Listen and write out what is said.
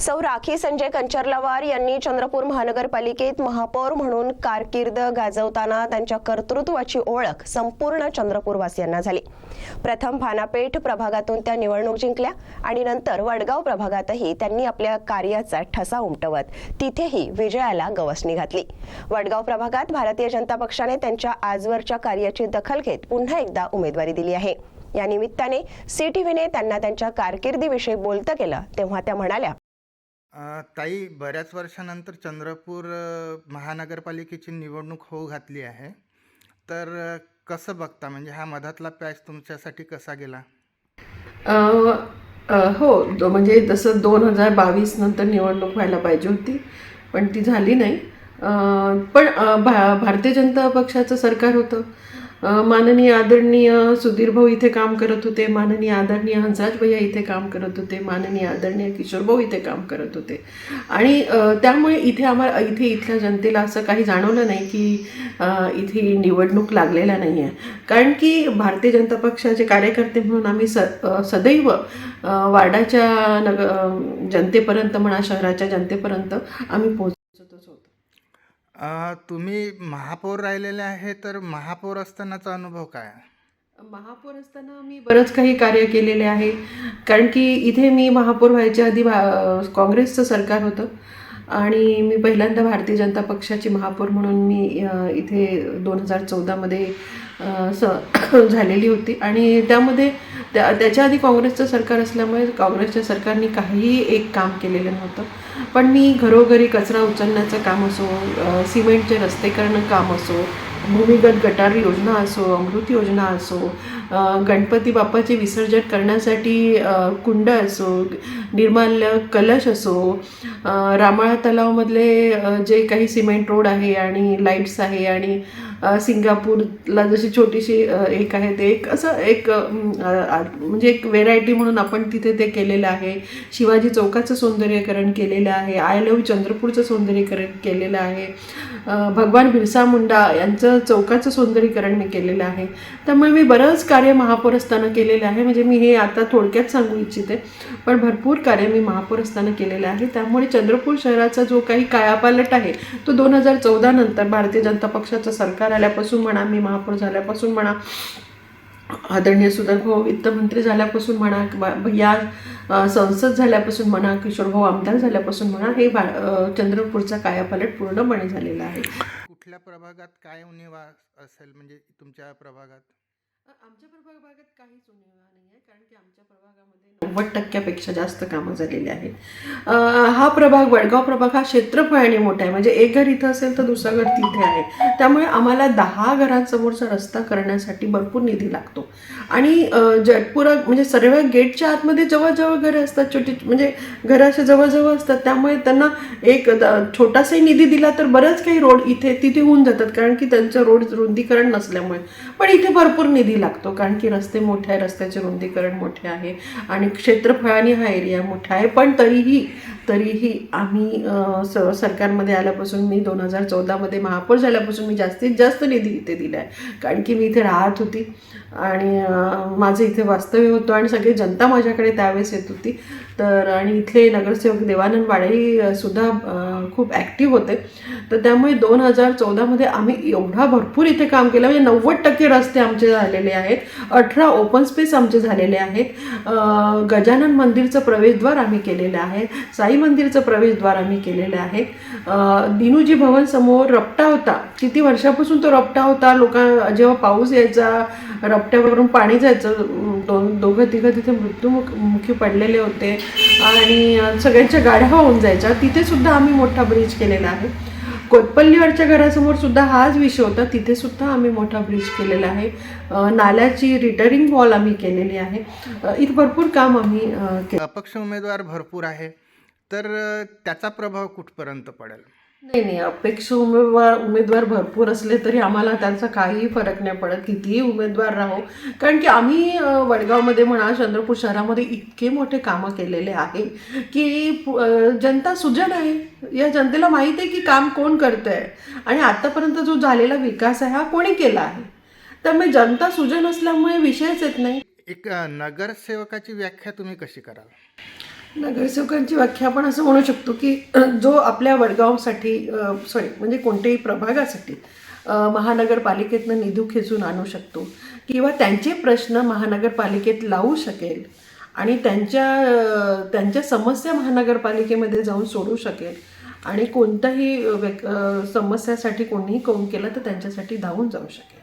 सौ राखी संजय कंचर्लवार यांनी चंद्रपूर महानगरपालिकेत महापौर म्हणून कारकीर्द गाजवताना त्यांच्या कर्तृत्वाची ओळख संपूर्ण चंद्रपूरवासियांना झाली। प्रथम भानापेठ प्रभागातून त्या निवडणूक जिंकल्या आणि नंतर वडगाव प्रभागातही त्यांनी आपल्या कार्याचा ठसा उमटवत तिथेही विजयाला गवसणी घातली। वडगाव प्रभागात भारतीय जनता पक्षाने त्यांच्या आजवरच्या कार्याची दखल घेत पुन्हा एकदा उमेदवारी दिली आहे। या निमित्ताने CTVने त्यांना त्यांच्या कारकिर्दीविषयी बोलतं केलं तेव्हा त्या म्हणाल्या, ताई, बऱ्याच वर्षानंतर चंद्रपूर महानगरपालिकेची निवडणूक होऊ घातली आहे, तर कसं बघता? म्हणजे हा मधातला पॅच तुमच्यासाठी कसा गेला? हो, म्हणजे जसं 2022 नंतर निवडणूक व्हायला पाहिजे होती, पण ती झाली नाही। पण भारतीय जनता पक्षाचं सरकार होतं। माननीय आदरणीय सुधीर भाऊ इथे काम करत होते, माननीय आदरणीय हंसराज भैया इथे काम करत होते, माननीय आदरणीय किशोर भाऊ इथे काम करत होते आणि त्यामुळे इथल्या जनतेला असं काही जाणवलं नाही की इथे निवडणूक लागलेला नाही आहे। कारण की भारतीय जनता पक्षाचे कार्यकर्ते म्हणून आम्ही सदैव वार्डाच्या जनतेपर्यंत म्हणा, शहराच्या जनतेपर्यंत आम्ही पोहोचतच होतो। तुम्ही महापौर राहिलेले आहे, तर महापौर असतानाचा अनुभव काय? महापौर असताना मी बरंच काही कार्य केलेले आहे। कारण की इथे मी महापौर व्हायच्या आधी काँग्रेसचं सरकार होतं आणि मी पहिल्यांदा भारतीय जनता पक्षाची महापौर म्हणून मी इथे 2014मध्ये झालेली होती आणि त्यामध्ये त्याच्या आधी काँग्रेसचं सरकार असल्यामुळे काँग्रेसच्या सरकारने काहीही एक काम केलेलं नव्हतं। पण मी घरोघरी कचरा उचलण्याचं काम असो, सिमेंटचे रस्ते करणं काम असो, भूमिगत गटार योजना असो, अमृत योजना असो, गणपती बाप्पाचे विसर्जन करण्यासाठी कुंड असो, निर्माल्य कलश असो, रामाळा तलावामधले जे काही सिमेंट रोड आहे आणि लाईट्स आहे आणि सिंगापूरला जशी छोटीशी एक आहे ते एक म्हणजे एक व्हेरायटी म्हणून आपण तिथे ते केलेलं आहे। शिवाजी चौकाचं सौंदर्यीकरण केलेलं आहे, आय लव्ह चंद्रपूरचं सौंदर्यीकरण केलेलं आहे, भगवान बिरसा मुंडा यांचं चौकाचं सौंदर्यीकरण मी केलेलं आहे। त्यामुळे मी बरंच कार्य महापौर असताना केलेलं आहे। म्हणजे मी हे आता थोडक्यात सांगू इच्छिते, पण भरपूर कार्य मी महापौर असताना केलेलं आहे। त्यामुळे चंद्रपूर शहराचा जो काही कायापालट आहे तो 2014 नंतर भारतीय जनता पक्षाचं सरकार आल्यापासून म्हणा, मी महापौर झाल्यापासून म्हणा, आदरणीय सुधीर भाऊ वित्तमंत्री झाल्यापासून म्हणा, या संसद झाल्यापासून म्हणा, किशोर भाऊ आमदार झाल्यापासून म्हणा, हे चंद्रपूरचा कायापालट पूर्णपणे झालेला आहे। कुठल्या प्रभागात काय उणिवा असेल म्हणजे तुमच्या प्रभागात? आमच्या प्रभागात काहीच उणिवा नाही आहे, कारण की आमच्या प्रभागामध्ये 90% जास्त कामं झालेली आहेत। हा प्रभाग, वडगाव प्रभाग, हा क्षेत्रफळाने मोठा आहे। म्हणजे एक घर इथं असेल तर दुसरं घर तिथे आहे। त्यामुळे आम्हाला 10 घरांसमोरचा रस्ता करण्यासाठी भरपूर निधी लागतो आणि जटपुरा म्हणजे सर्व गेटच्या आतमध्ये जवळजवळ घरं असतात, छोटी म्हणजे घरं असे जवळजवळ असतात। त्यामुळे त्यांना एक छोटासाही निधी दिला तर बरंच काही रोड तिथे होऊन जातात, कारण की त्यांचं रोड रुंदीकरण नसल्यामुळे। पण इथे भरपूर निधी लागतो कारण की रस्ते मोठे आहे, रस्त्याचे रुंदीकरण मोठे आहे आणि क्षेत्रफळाने हा एरिया मोठा आहे। पण तरीही आम्ही सरकारमध्ये आल्यापासून, मी 2014मध्ये महापौर झाल्यापासून मी जास्तीत जास्त निधी इथे दिला आहे, कारण की मी इथे राहत होती आणि माझं इथे वास्तव्य होतं आणि सगळी जनता माझ्याकडे त्यावेळेस येत होती। आणि इथले नगरसेवक देवानंद वाडे सुद्धा खूप ॲक्टिव्ह होते। तर त्यामुळे 2014मध्ये आम्ही एवढा भरपूर इथे काम केलं, म्हणजे 90% रस्ते आमचे झालेले आहेत, 18 ओपन स्पेस आमचे झालेले आहेत, गजानन मंदिरचं प्रवेशद्वार आम्ही केलेलं आहे, साई मंदिरचं प्रवेशद्वार आम्ही केलेलं आहे, दिनूजी भवन समोर रपटा होता, किती वर्षापासून तो रपटा होता, जेव्हा पाऊस यायचा रपट्यावरून पाणी जायचं, दोघं तिघं तिथे मृत्युमुखी पडलेले होते आणि सगळ्यांच्या गाड्या वाहून जायच्या, तिथे सुद्धा आम्ही मोठा ब्रिज केलेला आहे। कोतपल्लीवरच्या घरासमोर सुद्धा हाच विषय होता, तिथे सुद्धा आम्ही मोठा ब्रिज केलेला आहे, नाल्याची रिटरिंग वॉल आम्ही केलेली आहे। इथे भरपूर काम आम्ही अपक्ष उमेदवार भरपूर आहे, तर त्याचा प्रभाव कुठपर्यंत पडेल? नाही, अपेक्ष उमेदवार भरपूर असले तरी आम्हाला त्यांचा काहीही फरक नाही पडत, कितीही उमेदवार राहो। कारण की आम्ही वडगावमध्ये म्हणा, चंद्रपूर शहरामध्ये इतके मोठे कामं केलेले आहे की जनता सुजन आहे, या जनतेला माहीत आहे की काम कोण करतं आहे आणि आतापर्यंत जो झालेला विकास आहे हा कोणी केला आहे। त्यामुळे जनता सुजन असल्यामुळे विषयच येत नाही। एक नगरसेवकाची व्याख्या तुम्ही कशी कराल? नगरसेवकांची व्याख्या आपण असं म्हणू शकतो की जो आपल्या वडगावसाठी म्हणजे कोणत्याही प्रभागासाठी महानगरपालिकेतनं निधी खेचून आणू शकतो किंवा त्यांचे प्रश्न महानगरपालिकेत लावू शकेल आणि त्यांच्या समस्या महानगरपालिकेमध्ये जाऊन सोडू शकेल आणि कोणत्याही समस्यासाठी कोणीही कौल केलं तर त्यांच्यासाठी धावून जाऊ शकेल.